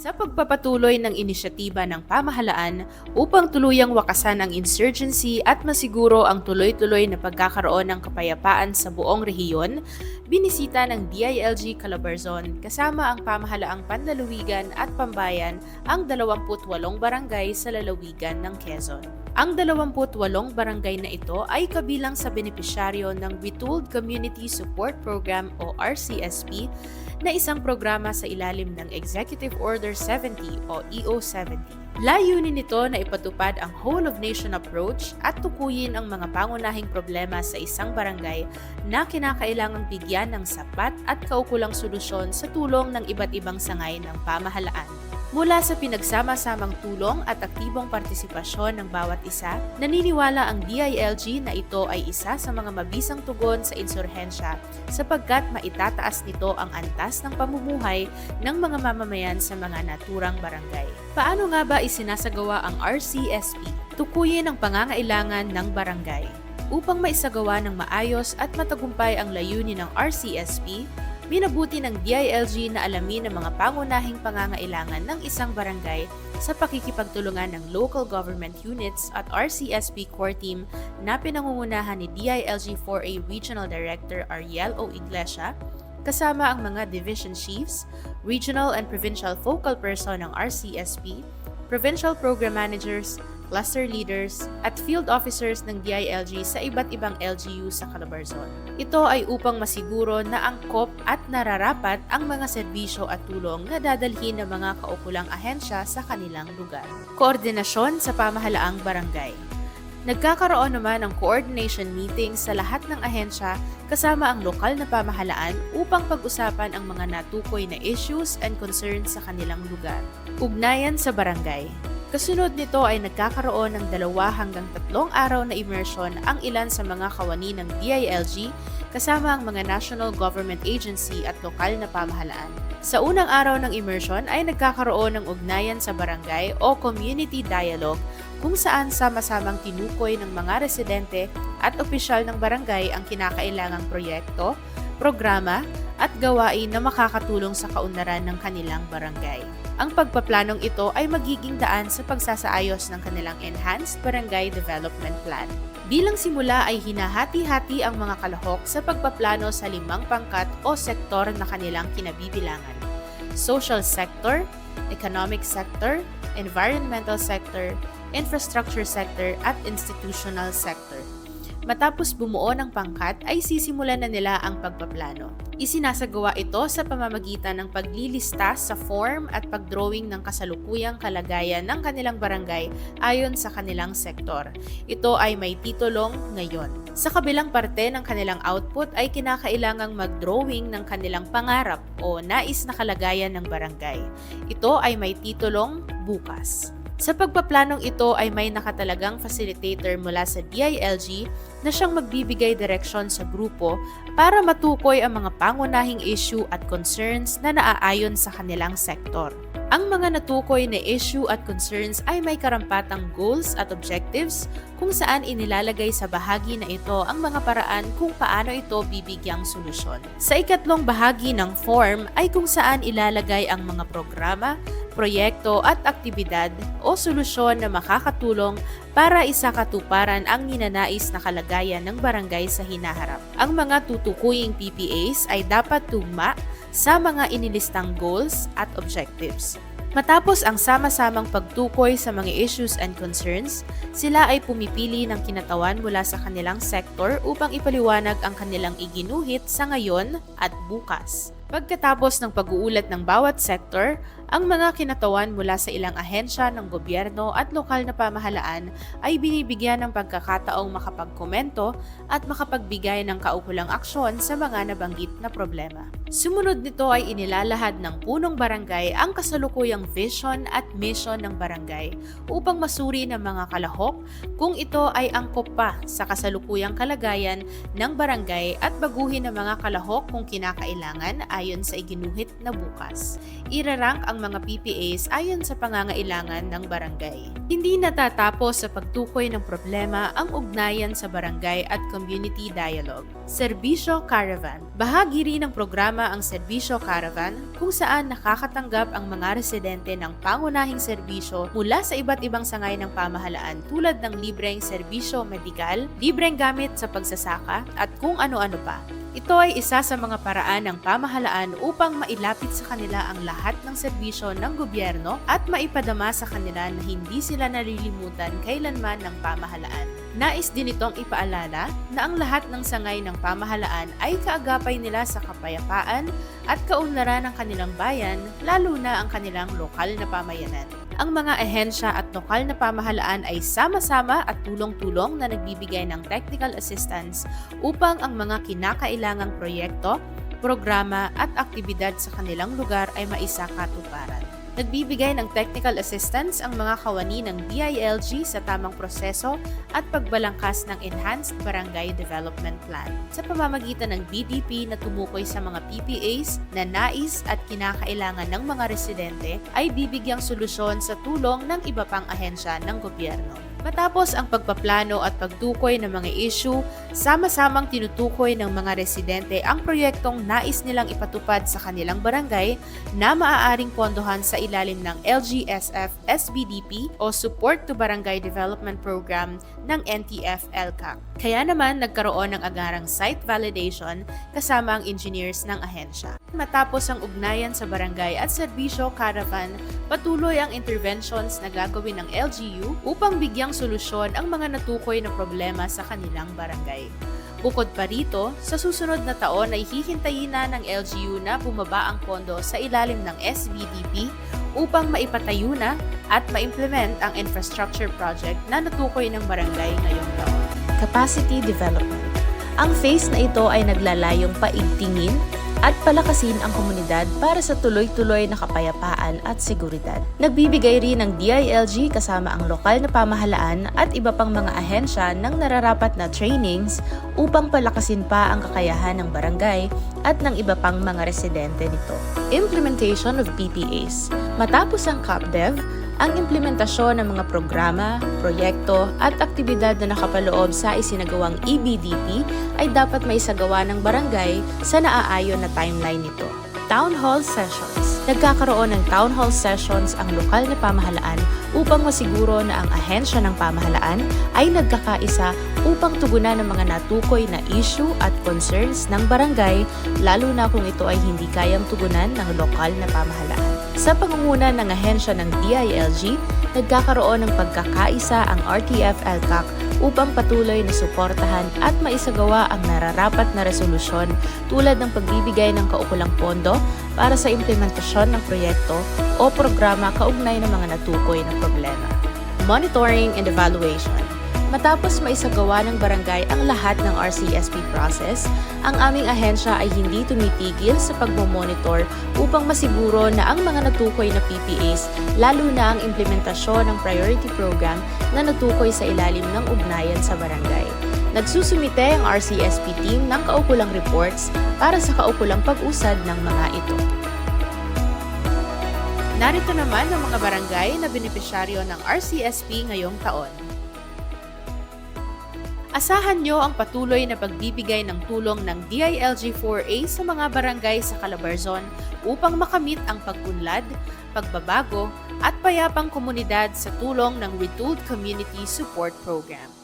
Sa pagpapatuloy ng inisyatiba ng pamahalaan upang tuluyang wakasan ang insurgency at masiguro ang tuloy-tuloy na pagkakaroon ng kapayapaan sa buong rehiyon, binisita ng DILG Calabarzon kasama ang pamahalaang panlalawigan at pambayan ang 28 barangay sa lalawigan ng Quezon. Ang 28 barangay na ito ay kabilang sa benepisyaryo ng Retooled Community Support Program o RCSP na isang programa sa ilalim ng Executive Order 70 o EO70. Layunin nito na ipatupad ang whole-of-nation approach at tukuyin ang mga pangunahing problema sa isang barangay na kinakailangang bigyan ng sapat at kaukulang solusyon sa tulong ng iba't ibang sangay ng pamahalaan. Mula sa pinagsama-samang tulong at aktibong partisipasyon ng bawat isa, naniniwala ang DILG na ito ay isa sa mga mabisang tugon sa insurhensya sapagkat maitataas nito ang antas ng pamumuhay ng mga mamamayan sa mga naturang barangay. Paano nga ba isinasagawa ang RCSP? Tukuyin ang pangangailangan ng barangay. Upang maisagawa ng maayos at matagumpay ang layunin ng RCSP, minabuti ng DILG na alamin ang mga pangunahing pangangailangan ng isang barangay sa pakikipagtulungan ng local government units at RCSP core team na pinangungunahan ni DILG 4A Regional Director Ariel O. Iglesia, kasama ang mga division chiefs, regional and provincial focal person ng RCSP, provincial program managers, cluster leaders, at field officers ng DILG sa iba't ibang LGU sa Calabarzon. Ito ay upang masiguro na angkop at nararapat ang mga serbisyo at tulong na dadalhin ng mga kaukulang ahensya sa kanilang lugar. Koordinasyon sa pamahalaang barangay. Nagkakaroon naman ng coordination meeting sa lahat ng ahensya kasama ang lokal na pamahalaan upang pag-usapan ang mga natukoy na issues and concerns sa kanilang lugar. Ugnayan sa barangay. Kasunod nito ay nagkakaroon ng 2 hanggang 3 araw na immersion ang ilan sa mga kawani ng DILG kasama ang mga national government agency at lokal na pamahalaan. Sa unang araw ng immersion ay nagkakaroon ng ugnayan sa barangay o community dialogue kung saan sama-samang tinukoy ng mga residente at opisyal ng barangay ang kinakailangang proyekto, programa at gawain na makakatulong sa kaunlaran ng kanilang barangay. Ang pagpaplanong ito ay magiging daan sa pagsasaayos ng kanilang Enhanced Barangay Development Plan. Bilang simula ay hinahati-hati ang mga kalahok sa pagpaplano sa 5 pangkat o sektor na kanilang kinabibilangan: social sector, economic sector, environmental sector, infrastructure sector at institutional sector. Matapos bumuo ng pangkat ay sisimulan na nila ang pagpaplano. Isinasagawa ito sa pamamagitan ng paglilista sa form at pagdrawing ng kasalukuyang kalagayan ng kanilang barangay ayon sa kanilang sektor. Ito ay may titulong ngayon. Sa kabilang parte ng kanilang output ay kinakailangang mag-drawing ng kanilang pangarap o nais na kalagayan ng barangay. Ito ay may titulong bukas. Sa pagpaplanong ito ay may nakatalagang facilitator mula sa DILG na siyang magbibigay direksyon sa grupo para matukoy ang mga pangunahing issue at concerns na naaayon sa kanilang sektor. Ang mga natukoy na issue at concerns ay may karampatang goals at objectives kung saan inilalagay sa bahagi na ito ang mga paraan kung paano ito bibigyang solusyon. Sa ikatlong bahagi ng form ay kung saan ilalagay ang mga programa, proyekto at aktibidad o solusyon na makakatulong para isakatuparan ang ninanais na kalagayan ng barangay sa hinaharap. Ang mga tutukuying PPAs ay dapat tugma sa mga inilistang goals at objectives. Matapos ang sama-samang pagtukoy sa mga issues and concerns, sila ay pumipili ng kinatawan mula sa kanilang sektor upang ipaliwanag ang kanilang iginuhit sa ngayon at bukas. Pagkatapos ng pag-uulat ng bawat sektor, ang mga kinatawan mula sa ilang ahensya ng gobyerno at lokal na pamahalaan ay binibigyan ng pagkakataong makapagkomento at makapagbigay ng kaukulang aksyon sa mga nabanggit na problema. Sumunod nito ay inilalahad ng punong barangay ang kasalukuyang vision at mission ng barangay upang masuri ng mga kalahok kung ito ay angkop pa sa kasalukuyang kalagayan ng barangay at baguhin ng mga kalahok kung kinakailangan ayon sa iginuhit na bukas. Irarank ang mga PPAs ayon sa pangangailangan ng barangay. Hindi natatapos sa pagtukoy ng problema ang ugnayan sa barangay at community dialogue. Serbisyo Caravan. Bahagi rin ng programa ang Serbisyo Caravan kung saan nakakatanggap ang mga residente ng pangunahing serbisyo mula sa iba't ibang sangay ng pamahalaan tulad ng libreng serbisyo medikal, libreng gamit sa pagsasaka at kung ano-ano pa. Ito ay isa sa mga paraan ng pamahalaan upang mailapit sa kanila ang lahat ng serbisyo ng gobyerno at maipadama sa kanila na hindi sila nalilimutan kailanman ng pamahalaan. Nais din itong ipaalala na ang lahat ng sangay ng pamahalaan ay kaagapay nila sa kapayapaan at kaunlaran ng kanilang bayan, lalo na ang kanilang lokal na pamayanan. Ang mga ahensya at lokal na pamahalaan ay sama-sama at tulong-tulong na nagbibigay ng technical assistance upang ang mga kinakailangang proyekto, programa at aktibidad sa kanilang lugar ay maisakatuparan. Nagbibigay ng technical assistance ang mga kawani ng DILG sa tamang proseso at pagbalangkas ng Enhanced Barangay Development Plan sa pamamagitan ng BDP na tumukoy sa mga PPAs na nais at kinakailangan ng mga residente ay bibigyang solusyon sa tulong ng iba pang ahensya ng gobyerno. Matapos ang pagpaplano at pagtukoy ng mga issue, sama-samang tinutukoy ng mga residente ang proyektong nais nilang ipatupad sa kanilang barangay na maaaring pondohan sa ilalim ng LGSF SBDP o Support to Barangay Development Program ng NTF-ELCAC. Kaya naman nagkaroon ng agarang site validation kasama ang engineers ng ahensya. Matapos ang ugnayan sa barangay at serbisyo caravan, patuloy ang interventions na gagawin ng LGU upang bigyang solusyon ang mga natukoy na problema sa kanilang barangay. Bukod pa rito, sa susunod na taon ay hihintayin na ng LGU na bumaba ang pondo sa ilalim ng SBDP upang maipatayo na at ma-implement ang infrastructure project na natukoy ng barangay ngayong taon. Capacity Development. Ang phase na ito ay naglalayong paigtingin at palakasin ang komunidad para sa tuloy-tuloy na kapayapaan at seguridad. Nagbibigay rin ng DILG kasama ang lokal na pamahalaan at iba pang mga ahensya ng nararapat na trainings upang palakasin pa ang kakayahan ng barangay at ng iba pang mga residente nito. Implementation of PPAs. Matapos ang CapDev, ang implementasyon ng mga programa, proyekto at aktibidad na nakapaloob sa isinagawang EBDP ay dapat maisagawa ng barangay sa naaayon na timeline nito. Town Hall Sessions. Nagkakaroon ng Town Hall Sessions ang lokal na pamahalaan upang masiguro na ang ahensya ng pamahalaan ay nagkakaisa upang tugunan ang mga natukoy na issue at concerns ng barangay, lalo na kung ito ay hindi kayang tugunan ng lokal na pamahalaan. Sa pangunguna ng ahensya ng DILG, nagkakaroon ng pagkakaisa ang RTF-ELCAC upang patuloy na suportahan at maisagawa ang nararapat na resolusyon tulad ng pagbibigay ng kaukulang pondo para sa implementasyon ng proyekto o programa kaugnay ng mga natukoy na problema. Monitoring and Evaluation. Matapos maisagawa ng barangay ang lahat ng RCSP process, ang aming ahensya ay hindi tumitigil sa pagmomonitor upang masiguro na ang mga natukoy na PPAs, lalo na ang implementasyon ng priority program na natukoy sa ilalim ng ugnayan sa barangay. Nagsusumite ang RCSP team ng kaukulang reports para sa kaukulang pag-usad ng mga ito. Narito naman ang mga barangay na benepisyaryo ng RCSP ngayong taon. Asahan nyo ang patuloy na pagbibigay ng tulong ng DILG-4A sa mga barangay sa Calabarzon upang makamit ang pag-unlad, pagbabago at payapang komunidad sa tulong ng Retooled Community Support Program.